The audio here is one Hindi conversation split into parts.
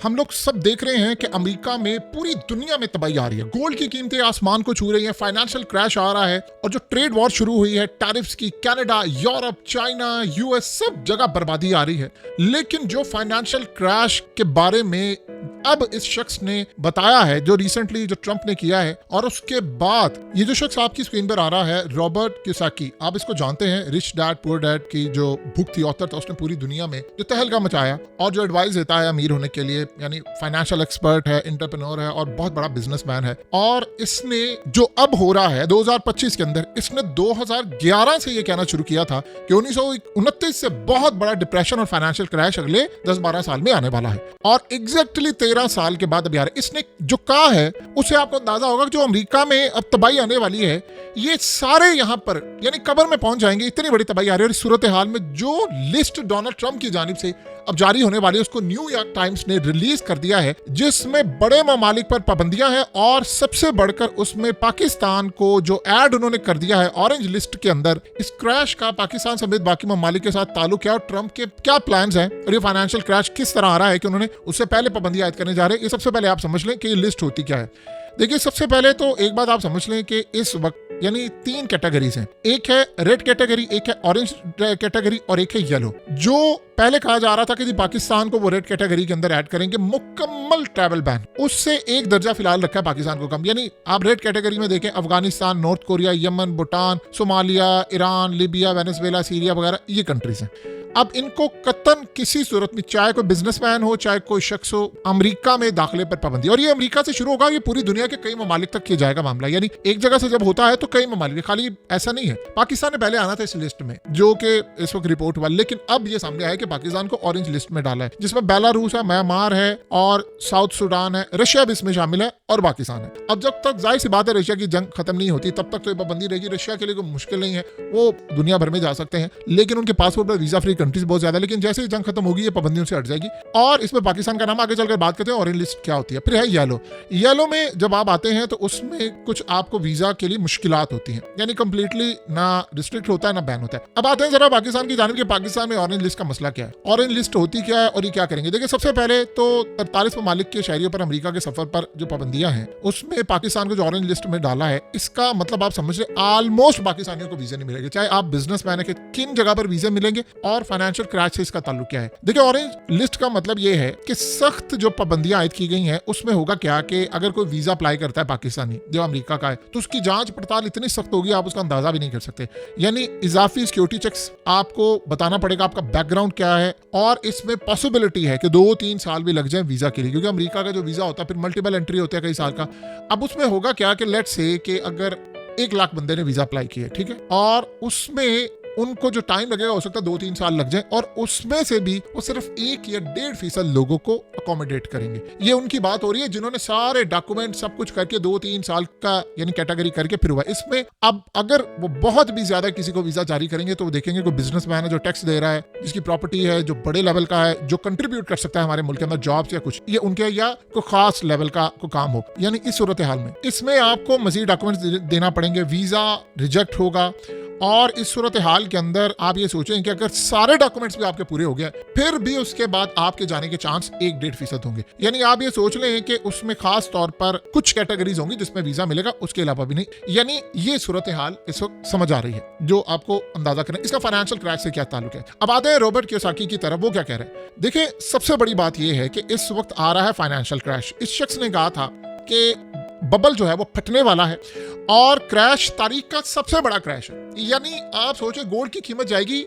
हम लोग सब देख रहे हैं कि अमेरिका में पूरी दुनिया में तबाही आ रही है। गोल्ड की कीमतें आसमान को छू रही हैं, फाइनेंशियल क्रैश आ रहा है और जो ट्रेड वॉर शुरू हुई है, टैरिफ्स की, कनाडा, यूरोप, चाइना, यूएस, सब जगह बर्बादी आ रही है। लेकिन जो फाइनेंशियल क्रैश के बारे में अब इस शख्स ने बताया है, जो रिसेंटली जो ट्रंप ने किया है, और उसके बाद ये जो शख्स आपकी स्क्रीन पर आ रहा है, रॉबर्ट कियोसाकी, आप इसको जानते हैं, रिच डैड पुअर डैड की जो बुक थी, ऑथर था, उसने पूरी दुनिया में जो तहलका मचाया और जो एडवाइस देता है अमीर होने के लिए, यानी फाइनेंशियल एक्सपर्ट है, एंटरप्रेन्योर है और बहुत बड़ा बिजनेसमैन है। और इसने जो अब हो रहा है 2025 के अंदर, इसने 2011 से ये कहना शुरू किया था कि 1929 से बहुत बड़ा डिप्रेशन और फाइनेंशियल क्रैश अगले 10-12 साल में आने वाला है। और एग्जैक्टली 13 साल के बाद अभी आ रहा है। इसने जो कहा है उससे आपको अंदाजा होगा कि जो अमेरिका में अब तबाही आने वाली है, ये सारे यहां पर यानी कब्र में पहुंच जाएंगे, इतनी बड़ी तबाही आ रही है। और इस सूरत हाल में जो लिस्ट डोनाल्ड ट्रंप की जानिब से अब जारी होने वाली है, उसको न्यूयॉर्क टाइम्स ने रिलीज कर दिया है, जिसमें बड़े ममालिक पर पाबंदियां हैं और सबसे बढ़कर उसमें पाकिस्तान को जो ऐड उन्होंने कर दिया है ऑरेंज लिस्ट के अंदर। इस क्रैश का पाकिस्तान समेत बाकी ममालिक के साथ ताल्लुक है और ट्रंप के क्या प्लान्स हैं और ये फाइनेंशियल क्रैश किस तरह आ रहा है कि उन्होंने उससे पहले पाबंदियां ऐड करने जा रहे हैं। ये सबसे पहले आप समझ लें कि ये लिस्ट होती क्या है। देखिए, सबसे पहले तो एक बात आप समझ लें कि इस वक्त यानी 3 कैटेगरीज हैं। एक है रेड कैटेगरी, एक है ऑरेंज कैटेगरी और एक है येलो। जो पहले कहा जा रहा था कि पाकिस्तान को वो रेड कैटेगरी के अंदर ऐड करेंगे, मुकम्मल ट्रैवल बैन, उससे एक दर्जा फिलहाल रखा है पाकिस्तान को कम। यानी आप रेड कैटेगरी में देखें, Afghanistan, north Korea, Yemen, Bhutan, Somalia, Iran, Libya, Venezuela, Syria वगैरह ये कंट्रीज हैं। अब इनको कतन किसी सूरत में, चाहे कोई बिजनेसमैन हो, चाहे कोई शख्स हो, अमेरिका में दाखिले पर पाबंदी। और ये अमेरिका से शुरू होगा, ये पूरी दुनिया के कई ममालिक तक किया जाएगा मामला। यानी एक जगह से जब होता है तो कई ममालिक, खाली ऐसा नहीं है। पाकिस्तान ने पहले आना था इस लिस्ट में, जो कि इस वक्त रिपोर्ट हुआ, लेकिन अब ये सामने आया कि पाकिस्तान को ऑरेंज लिस्ट में डाला है, जिसमें बेलारूस है, म्यांमार है और साउथ सूडान है, रशिया भी इसमें शामिल है और पाकिस्तान है। अब जब तक जाहिर सी बात है रशिया की जंग खत्म नहीं होती, तब तक तो ये पाबंदी रहेगी। रशिया के लिए कोई मुश्किल नहीं है, वो दुनिया भर में जा सकते हैं, लेकिन उनके पासपोर्ट पर वीजा फ्री कंट्रीज बहुत ज्यादा। लेकिन जैसे ही जंग खत्म होगी, ये पाबंदियों से हट जाएगी। और इसमें पाकिस्तान का नाम आगे चलकर बात करते हैं ऑरेंज लिस्ट क्या होती है। फिर है येलो। येलो में जब आप आते हैं तो उसमें कुछ आपको वीजा के लिए मुश्किलात होती हैं, यानी कंप्लीटली ना रिस्ट्रिक्ट होता है ना बैन होता है। अब आते हैं जरा पाकिस्तान की जानिब कि पाकिस्तान में ऑरेंज लिस्ट का मसला क्या है, ऑरेंज लिस्ट होती क्या है और ये क्या करेंगे। देखिए, सबसे पहले तो 43 ममालिक के शहरियों पर अमेरिका के सफर पर जो पाबंदियां हैं, उसमें पाकिस्तान को जो ऑरेंज लिस्ट में डाला है, इसका मतलब आप समझ रहे ऑलमोस्ट पाकिस्तानियों को वीजा नहीं मिलेंगे, चाहे आप बिजनेसमैन है कि किन जगह पर वीजा मिलेंगे और फाइनेंशियल क्रैश से इसका ताल्लुक क्या है। देखिए, ऑरेंज लिस्ट का मतलब ये है कि सख्त जो पाबंदियां आयद की गई हैं, उसमें होगा क्या कि अगर कोई वीजा अप्लाई करता है पाकिस्तानी जो अमेरिका का है, तो उसकी जांच पड़ताल इतनी सख्त होगी आप उसका अंदाजा भी नहीं कर सकते। यानी इजाफी सिक्योरिटी चेक्स आपको बताना पड़ेगा, आपका बैकग्राउंड क्या है, और इसमें पॉसिबिलिटी है कि 2-3 साल भी लग जाए वीजा के लिए, क्योंकि अमेरिका का जो वीजा होता है फिर मल्टीपल एंट्री होता है कई साल का। अब उसमें होगा क्या कि लेट्स से कि अगर 1 लाख बंदे ने वीजा अप्लाई किया, ठीक है, और उसमें उनको जो टाइम लगेगा हो सकता है 2-3 साल लग जाए, और उसमें से भी वो सिर्फ 1 या 1.5% लोगों को अकोमोडेट करेंगे। ये उनकी बात हो रही है जिन्होंने सारे डॉक्यूमेंट सब कुछ करके 2-3 साल का यानी कैटेगरी करके फिर हुआ। इसमें अब अगर वो बहुत भी ज्यादा किसी को वीजा जारी करेंगे तो वो देखेंगे कोई बिजनेसमैन है जो टैक्स दे रहा है, जिसकी प्रॉपर्टी है, जो बड़े लेवल का है, जो कंट्रीब्यूट कर सकता है हमारे मुल्क के अंदर जॉब्स या कुछ, ये उनके या कोई खास लेवल का कोई काम हो। यानी इस सूरत हाल में इसमें आपको मजीद डॉक्यूमेंट्स देना पड़ेंगे, वीजा रिजेक्ट होगा। और इस सूरत हाल के अंदर आप ये सोचें कि अगर सारे डॉक्यूमेंट्स भी आपके पूरे हो गए, फिर भी उसके बाद आपके जाने के चांस 1-1.5% होंगे। यानी आप ये सोच लें कि उसमें खास तौर पर कुछ कैटेगरीज होंगी जिसमें वीजा मिलेगा, उसके अलावा भी नहीं। यानी ये सूरत हाल इस वक्त समझ आ रही है, जो आपको अंदाजा करें इसका फाइनेंशियल क्रैश से क्या ताल्लुक है। अब आते हैं रॉबर्ट कियोसाकी की तरफ, वो क्या कह रहे हैं। देखिए, सबसे बड़ी बात यह है कि इस वक्त आ रहा है फाइनेंशियल क्रैश। इस शख्स ने कहा था कि बबल जो है वो फटने वाला है और क्रैश तारीख का सबसे बड़ा क्रैश है। यानी आप सोचे गोल्ड की कीमत जाएगी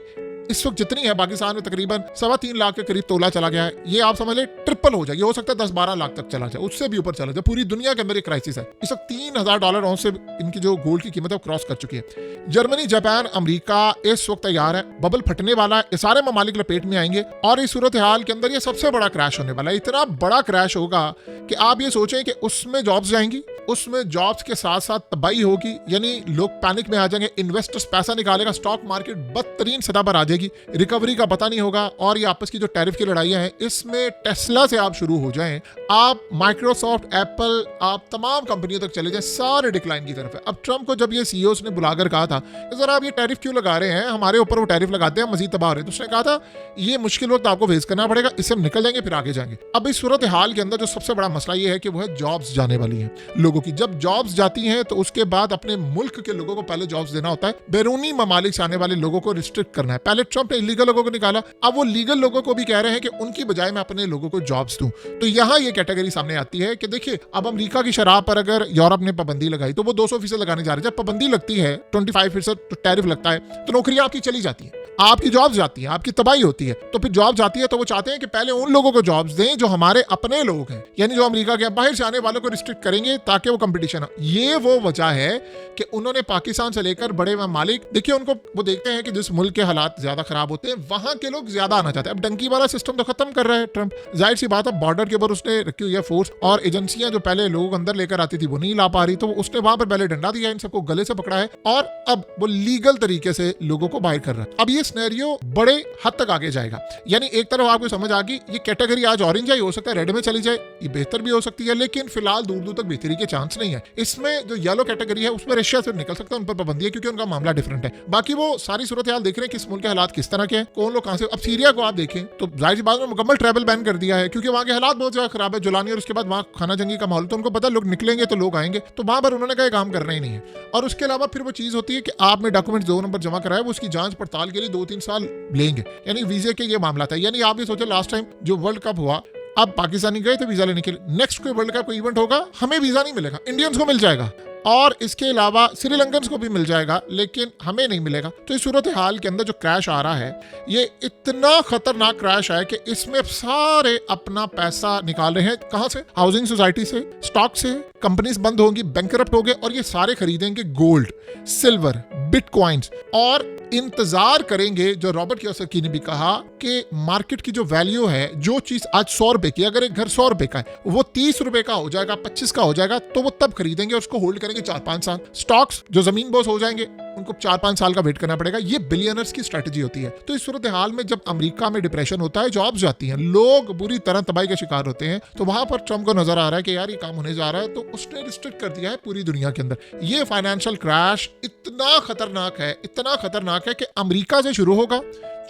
इस वक्त जितनी है, पाकिस्तान में तकरीबन 3.25 लाख के करीब तोला चला गया है, ये आप समझ ले ट्रिपल हो जाएगी, हो सकता है 10-12 लाख तक चला जाए, उससे भी ऊपर चला जाए। पूरी दुनिया के अंदर एक क्राइसिस है। इस वक्त $3,000 ऑन से इनकी जो गोल्ड की कीमत है वो क्रॉस कर चुकी है। जर्मनी, जापान, अमेरिका इस वक्त तैयार है, बबल फटने वाला है, ये सारे ममालिक लपेट में आएंगे और इस सूरत हाल के अंदर ये सबसे बड़ा क्रैश होने वाला है। इतना बड़ा क्रैश होगा कि आप ये सोचें कि उसमें जॉब्स जाएंगी, उसमें जॉब्स के साथ साथ तबाही होगी, यानी लोग पैनिक में आ जाएंगे, इन्वेस्टर्स पैसा निकालेगा, स्टॉक मार्केट बदतरीन सतह पर आ जाएगी, रिकवरी का पता नहीं होगा। और ये आपस की जो टैरिफ की लड़ाइयां हैं, इसमें टेस्ला से आप शुरू हो जाएं, आप माइक्रोसॉफ्ट, एप्पल, आप तमाम कंपनियों तक चले जाएं, सारे डिक्लाइन की तरफ है। अब ट्रंप को जब ये सीईओस ने बुलाकर कहा था कि जरा आप ये टैरिफ क्यों लगा रहे हैं, हमारे ऊपर वो टैरिफ लगाते हैं, मजीद तबाह हो रहे हैं, तो उसने कहा था ये मुश्किल वक्त आपको फेस करना पड़ेगा, इससे हम निकल जाएंगे, फिर आगे जाएंगे। अब इस सूरत हाल के अंदर जो सबसे बड़ा मसला ये है कि वो है जॉब्स जाने वाली है लोगों की। जब जॉब्स जाती हैं तो उसके बाद अपने मुल्क के लोगों को पहले जॉब्स देना होता है, बैरूनी ममालिक से आने वाले लोगों को रिस्ट्रिक्ट करना है। पहले ट्रंप ने इलीगल लोगों को निकाला, अब वो लीगल लोगों को भी कह रहे हैं कि उनकी बजाय मैं अपने लोगों को जॉब्स दूं। तो यहाँ ये कैटेगरी सामने आती है कि देखिए, अब अमेरिका की शराब पर अगर यूरोप ने पाबंदी लगाई तो वो 200% लगाने जा रहे हैं। जब पाबंदी लगती है 25% तो टैरिफ लगता है, तो नौकरियां आपकी चली जाती है, आपकी जॉब्स जाती हैं, आपकी तबाही होती है। तो फिर जॉब जाती है तो वो चाहते हैं कि पहले उन लोगों को जॉब्स दें जो हमारे अपने लोग हैं, यानी जो अमेरिका के बाहर से आने वालों को रिस्ट्रिक्ट करेंगे ताकि वो कंपटीशन हो। ये वो वजह है कि उन्होंने पाकिस्तान से लेकर बड़े ममालिक, देखिए उनको वो देखते हैं कि जिस मुल्क के हालात ज्यादा खराब होते हैं वहां के लोग ज्यादा आना चाहते हैं। अब डंकी वाला सिस्टम तो खत्म कर रहा है ट्रंप, जाहिर सी बात है, बॉर्डर के ऊपर उसने रखी हुई है फोर्स, और एजेंसियां जो पहले लोग अंदर लेकर आती थी वो नहीं ला पा रही, तो उसने वहां पर पहले डंडा दिया, इन सबको गले से पकड़ा है, और अब वो लीगल तरीके से लोगों को बाहर कर रहा है। अब ये सिनेरियो बड़े हद तक आगे जाएगा, यानी एक तरफ आपको समझ आ गई ये कैटेगरी आज ऑरेंज है, हो सकता है रेड में चली जाए, ये बेहतर भी हो सकती है, लेकिन फिलहाल दूर दूर तक बेहतरी के चांस नहीं है। इसमें जो येलो कैटेगरी है उसमें रशिया से निकल सकता है, उन पर पाबंदी है क्योंकि उनका मामला डिफरेंट है। बाकी वो सारी सूरत हाल देख रहे हैं कि इस मुल्क के हालात किस तरह के हैं, कौन लोग कहां से। अब सीरिया को आप देखें तो जाहिर सी बात है मुकम्मल ट्रैवल बैन कर दिया है क्योंकि वहां के हालात बहुत ज्यादा खराब है, जुलानी, और उसके बाद वहां खाना जंगी का माहौल, तो उनको पता लोग निकलेंगे तो लोग आएंगे, तो वहां पर उन्होंने कहा काम करना ही नहीं है। और उसके अलावा फिर वो चीज होती है कि आपने डॉक्यूमेंट 2 नंबर जमा कराया, वो उसकी जांच पड़ताल के लिए 2-3 साल लेंगे, यानी वीजे के ये मामला था। यानी आप ये सोचो लास्ट टाइम जो वर्ल्ड कप हुआ, अब पाकिस्तानी गए थे वीजा लेने के लिए, नेक्स्ट कोई वर्ल्ड कप कोई इवेंट होगा हमें वीजा नहीं मिलेगा, इंडियंस को मिल जाएगा, और इसके अलावा श्रीलंकन्स को भी मिल जाएगा, लेकिन हमें नहीं मिलेगा। तो इस सूरत हाल के अंदर जो क्रैश आ रहा है ये इतना खतरनाक क्रैश है कि इसमें सारे अपना पैसा निकाल रहे हैं, कहां से, हाउसिंग सोसाइटी से, स्टॉक से, कंपनीज बंद होंगी, बैंकरप्ट हो गए, और ये सारे खरीदेंगे गोल्ड, सिल्वर, बिटकॉइंस, और इंतजार करेंगे। जो रॉबर्ट कियोसाकी ने भी कहा कि मार्केट की जो वैल्यू है, जो चीज आज 100 रुपए की, अगर एक घर 100 रुपए का है वो 30 रुपए का हो जाएगा, 25 का हो जाएगा, तो वो तब खरीदेंगे और उसको होल्ड करेंगे 4-5 साल। स्टॉक्स जो जमीन बोस हो जाएंगे उनको 4-5 साल का वेट करना पड़ेगा। ये बिलियनर्स की स्ट्रेटजी होती है। तो इस सूरत हाल में जब अमेरिका में डिप्रेशन होता है, जॉब्स जाती हैं, लोग बुरी तरह तबाही का शिकार होते हैं, तो वहां पर ट्रंप को नजर आ रहा है कि यार ये काम होने जा रहा है, तो उसने रिस्ट्रिक्ट कर दिया है पूरी दुनिया के अंदर। ये फाइनेंशियल क्रैश इतना खतरनाक है, इतना खतरनाक है कि अमेरिका से शुरू होगा,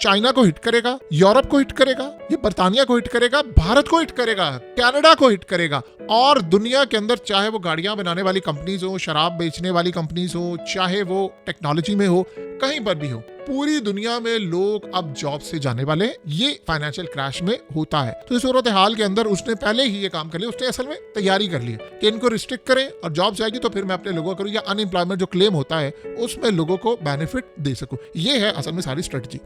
चाइना को हिट करेगा, यूरोप को हिट करेगा, ये बर्तानिया को हिट करेगा, भारत को हिट करेगा, कनाडा को हिट करेगा, और दुनिया के अंदर चाहे वो गाड़ियां बनाने वाली कंपनीज हो, शराब बेचने वाली कंपनीज हो, चाहे वो टेक्नोलॉजी में हो, कहीं पर भी हो, पूरी दुनिया में लोग अब जॉब से जाने वाले। ये फाइनेंशियल क्रैश में होता है। तो इस सूरत हाल के अंदर उसने पहले ही ये काम कर लिया, उसने असल में तैयारी कर ली है कि इनको रिस्ट्रिक्ट करें और जॉब जाएगी तो फिर मैं अपने लोगों को करूँ, या अनएम्प्लॉयमेंट जो क्लेम होता है उसमें लोगों को बेनिफिट दे सकूं। ये है असल में सारी स्ट्रेटजी।